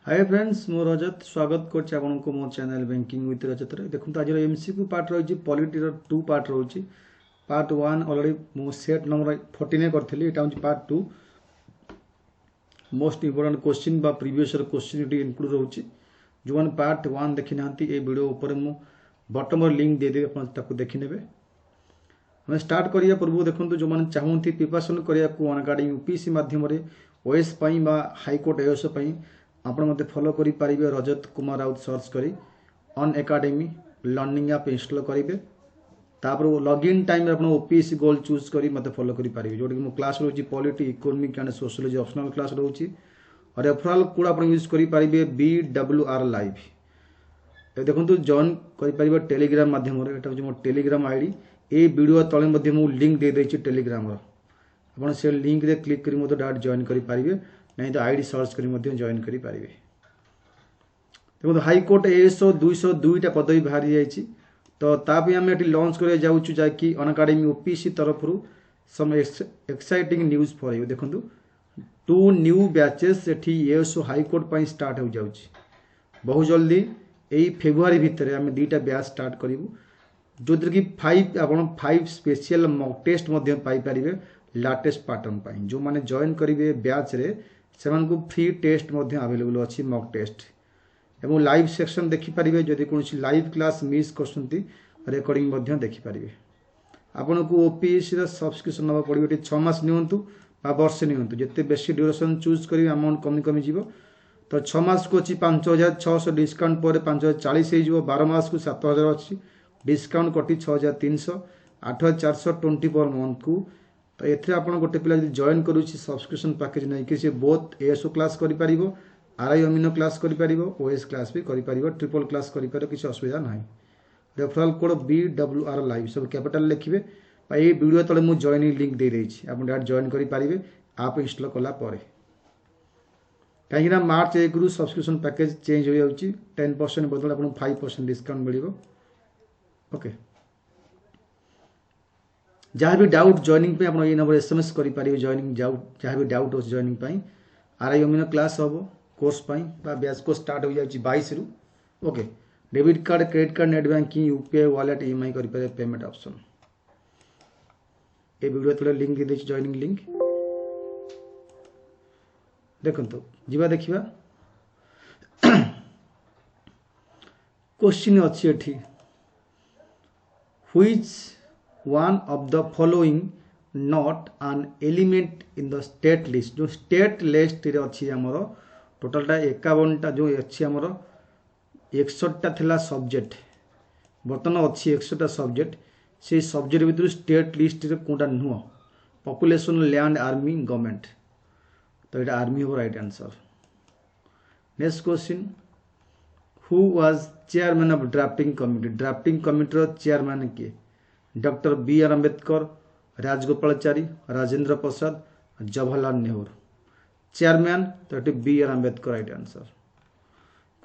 Hi friends मो रजत स्वागत करछि आपनको मो चैनल बैंकिंग विथ रजत रे देखु आज एमसीक्यू पार्ट रही पॉलिटी रो टू पार्ट रही पार्ट 1 ऑलरेडी मो सेट नंबर 14 करथिली एटा होछि पार्ट 2 मोस्ट इंपोर्टेंट क्वेश्चन बा previous year question it include रहउछि जो वन पार्ट 1 देखि नांती ए वीडियो ऊपर मो बॉटम रो लिंक दे दे अपन ताको देखि नेबे हम स्टार्ट करिया पूर्व देखंतु जो माने चाहूंती प्रिपरेशन करिया को अनअकैडमी यूपीएससी माध्यम रे ओएस पई बा हाई कोर्ट एओएस पई आपण मते फॉलो करि पारिबे रजत कुमार राउत सर्च करी अनअकैडमी लर्निंग ऐप इंस्टॉल करिवे तापर लॉगिन टाइम रे आपण ओपीएससी गोल चूज करी मते फॉलो करि पारिबे जोटी मो क्लास रहउची polity economic and sociology optional class रहउची और रेफरल कोड आपण यूज करि पारिबे BWR लाइव ए देखंतु जॉइन करि पारिबे टेलीग्राम माध्यम रे एटा मो टेलीग्राम आईडी ए वीडियो तळे मध्ये मो लिंक दे दैछि टेलीग्राम रो आपण से लिंक रे क्लिक करी मते डायरेक्ट जॉइन करि पारिबे नहीं तो आईडी सर्च करी मध्य जॉइन करि पारिबे देखो हाई कोर्ट एएसओ 202 टा पदवी बाहरी जाईची तो तापि हम एटी लॉन्च करे जाउछु जाकी अनअकैडमी ओपीसी तरफ रु some exciting news for you देखंतु 2 न्यू बैचेस एठी एएसओ हाई कोर्ट पई स्टार्ट हो जाउची बहुत जल्दी एई फेब्रुआरी भितर हम दीटा बैच स्टार्ट करिवु जोदर की 5 स्पेशल मॉक टेस्ट मध्य पाई परिबे लेटेस्ट पैटर्न पई जो माने जॉइन करिवे बैच रे सेमान को फ्री टेस्ट मध्य अवेलेबल अछि मॉक टेस्ट एवं लाइव सेक्शन देखि परिबे जदि कोनसी लाइव क्लास मिस करसंती रिकॉर्डिंग मध्य देखि परिबे आपन को ओपीएससी रा सब्सक्रिप्शन नबा पड़िबे 6 मास नियंतु बा वर्ष नियंतु जते बेसी ड्यूरेशन चूज करी अमाउंट कमी कमी जीवो तो 6 मास को अछि 5600 डिस्काउंट पर 5040 हे जीवो 12 मास को 7000 अछि डिस्काउंट कटी 6300 8420 पर मंथ को तो एथरे आपण गोटे पिला जदि जॉइन करूची सब्सक्रिप्शन पैकेज नै कि से बोथ एएसओ क्लास करि परिबो आरआई अमीनो क्लास करि परिबो ओएस क्लास भी करि परिबो ट्रिपल क्लास करि परिबो किछ असुविधा नाही रेफरल कोड BWR लाइव सब कैपिटल लिखिबे आ ए वीडियो तळे मु जॉइनिंग लिंक दे रही आपण डायरेक्ट जॉइन करि परिबे आप इंस्टॉल कला परे काहेकि मार्च 1 रु सब्सक्रिप्शन पैकेज चेंज हो जाउची 10% बदल आपण 5% डिस्काउंट मिलिबो ओके जहाँ भी डाउट जॉइनिंग पे आपण ये नंबर एसएमएस करि पारिबे जॉइनिंग डाउट जहाँ भी डाउट हो जॉइनिंग पई आरआई अमीनो क्लास हबो कोर्स पई बा बैच को स्टार्ट हो जाई 22 रु okay debit card credit card net banking UPI wallet EMI करि पारे पेमेंट ऑप्शन ए वीडियो तले लिंक दे दैछि जॉइनिंग लिंक देखंतो जीवा देखिबा क्वेश्चन अछि एठी which one of the following not an element in the state list जो state list रे अछि हमरो टोटल टा 51 टा जो अछि हमरो 61 टा थिला सब्जेक्ट बर्तन अछि 100 टा सब्जेक्ट से सब्जेक्ट भीतर स्टेट लिस्ट रे कोटा नुह पॉपुलेशन लैंड आर्मी गवर्नमेंट तो एटा आर्मी हो right answer next question who was chairman of drafting committee रो चेयरमैन के doctor BR Ambedkar Rajagopalachari Rajendra Prasad Jawaharlal Nehru chairman तो BR Ambedkar right answer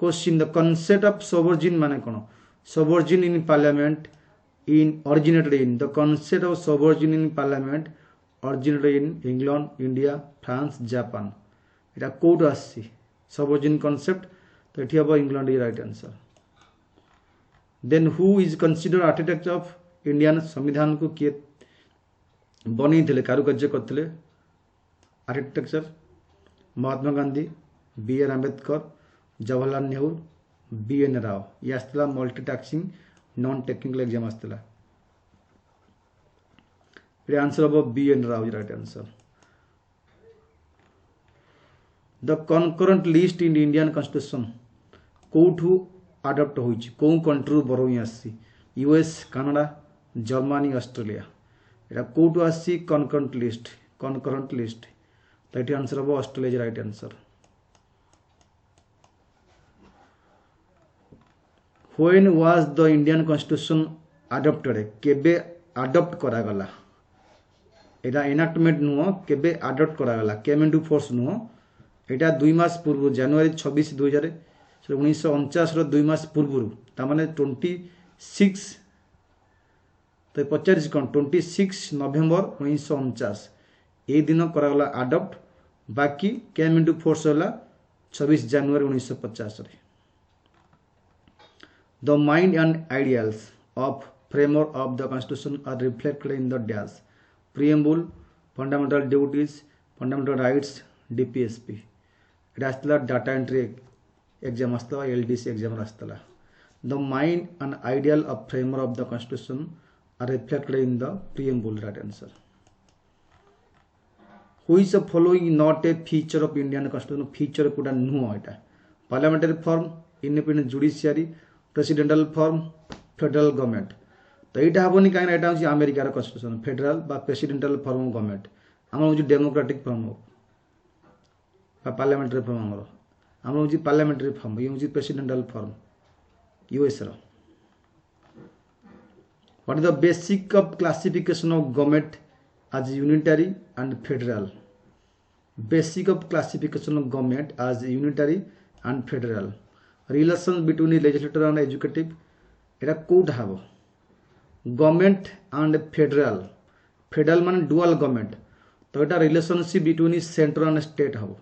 question the concept of sovereign माने कोन sovereign in parliament in originated in the concept of sovereign in parliament originated in England India France Japan एटा कोड आसी sovereign concept तो एठी अब England is right answer then who is considered architect of Indian संविधान को किए बनी थे कारुकार्य करते architecture Mahatma Gandhi BR Ambedkar Jawaharlal Nehru BN Rao ये आसला मल्टीटास्किंग नॉन टेक्निकल एग्जाम आसला ये आंसर अब BN Rao right answer the concurrent list in Indian constitution कोठू अडॉप्ट होइछि को कंट्री बरोई आसी यूएस कनाडा जर्मनी ऑस्ट्रेलिया एटा कोटू आसी कनकरेंट लिस्ट तो एटी आंसर अब Australia right answer when was the Indian constitution adopted केबे अडॉप्ट करा गला एटा एनाक्टमेंट नुह केबे अडॉप्ट करा गला केम इनटू फोर्स नुह एटा 2 मास पूर्व जनवरी 26 1949 रो 2 मास पूर्व ता माने 26 तो 50 कौन 26 नवेम्बर 1949 ए दिन करागला अडॉप्ट बाकी केम इनटू फोर्स होला 26 ଜାନୁଆରୀ 1950 रे। The mind and ideals of framework of the constitution are reflected in the dash preamble, fundamental duties, fundamental rights, DPSP। এটা আসতলা ডাটা এন্ট্রি एग्जाम আসতলা LDC एग्जाम আসতলা। The mind and ideal of framework of the constitution are reflected in the preamble, right answer। Who is the following not a feature of Indian constitution? Feature कोटा नुह एटा parliamentary form, independent judiciary, presidential form, federal government. तो यहाँ हेनी कहीं यहाँ अमेरिकार constitution federal बा प्रेसिडेंटाल फॉर्म ऑफ गवर्नमेंट आम हूँ democratic form of parliamentary form आम हूँ पार्लियामेंटरी फॉर्म ये हूँ प्रेसिडेंटाल फॉर्म यूएस रो। What is the basic of classification of government as unitary and federal? Basic of classification of government as unitary and federal. Relation between legislator and executive एटा कोड हाबो government and federal. Federal माने dual government तो एटा relationship between central and state हाबो।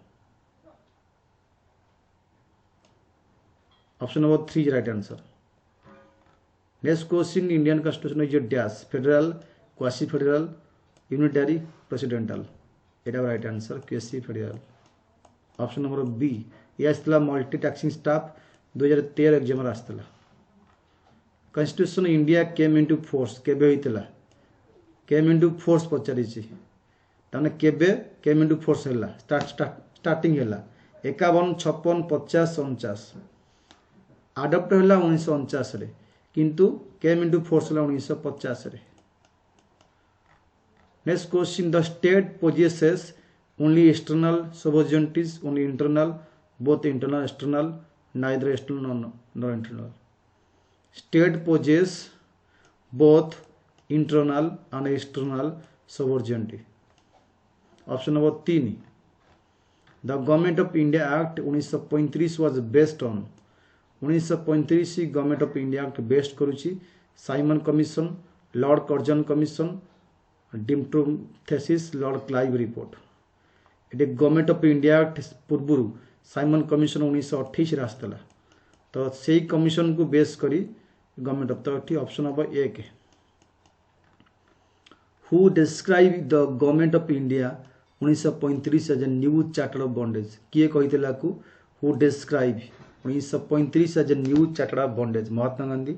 Option number 3 right answer. Next question Indian constitution is dash federal, quasi federal, unitary, presidential. एटा right answer quasi federal. Option number B ये आसला multi tasking staff 2013 exam आसला। Constitution India came into force केबे होइतला? Came into force पचारि ताने केबे came into force हैला स्टार्टिंग हैला 51, 56, 50, 49 अडॉप्ट हैला 1949 रे किंतु केम इनटू फोर्स हैला 1950 रे। Next question the state possesses only external sovereignties, only internal, both internal external, neither external nor internal। State possess both internal and external sovereignty। Option number 3 the Government of India Act 1935 was based on 1935 Government of India Act based करुची Simon commission, Lord Curzon commission, डिम्ट्रोम thesis, Lord Clive report. ये government of India act पूर्व Simon commission 1928 आसला तो से commission को base करी government of तो option number 1 who describe the government of India 1935 as a new charter of bondage. किए कहितला को who describe 1935 as a new charter of bondage? Mahatma Gandhi,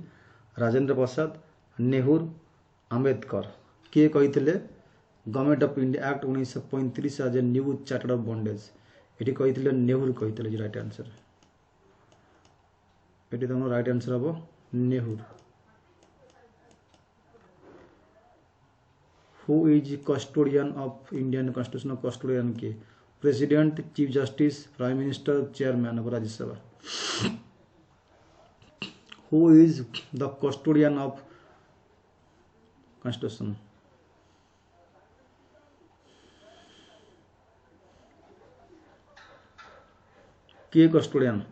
Rajendra Prasad, Nehru, Ambedkar. किए कहितले government of India Act 1935 as a new charter of bondage? ये कही नेहरू कही right answer. ये तुम राइट आंसर हम Nehru. Who is custodian of Indian constitution? Custodian के president, chief justice, prime minister, chairman of Rajya Sabha. Who is the custodian of constitution? किए custodian?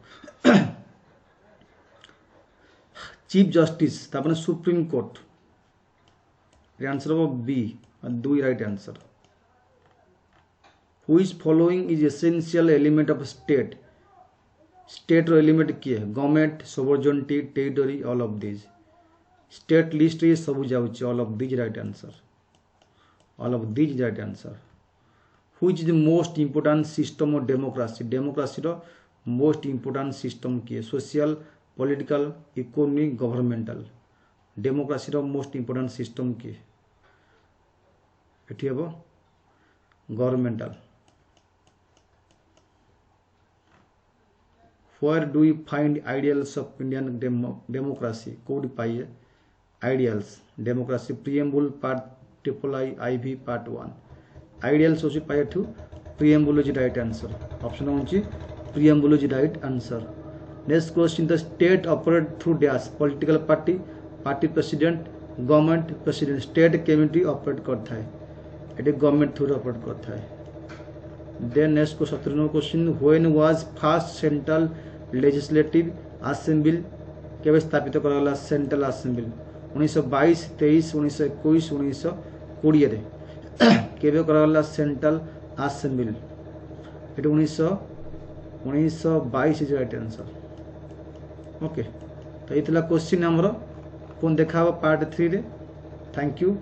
Chief justice तापने supreme court. Answer हम B 2 right answer. Who is following is essential element of state? State रो element किए? Government, sovereignty, territory, all of this. State list रे सब जाउची all of this right answer. All of this right answer. Who is the most important system of democracy? Democracy रो most important system किए? Social, political, economic, governmental. Democracy रो most important system किए? एठी हबो governmental. Where do you find ideals of Indian democracy? कोड पाइए ideals democracy preamble part III part 1 ideals होची पाइए ठू preamble is right answer। Option होची preamble is right answer। Next question the state operate through dash political party, party president, government president. State केमिटी operate करता है? ये government through operate करता है। देन नेक्स्ट को 17 question when was first central legislative assembly केवे स्थापित कराला? सेंट्रल असेंबली 1922, 23, 1921, 1920 रे केवे कराला सेंट्रल असेंबली? ये 1922 1922 इज राइट आंसर। ओके, तो ये क्वेश्चन हमरो पुन देखा पार्ट 3 रे। Thank you.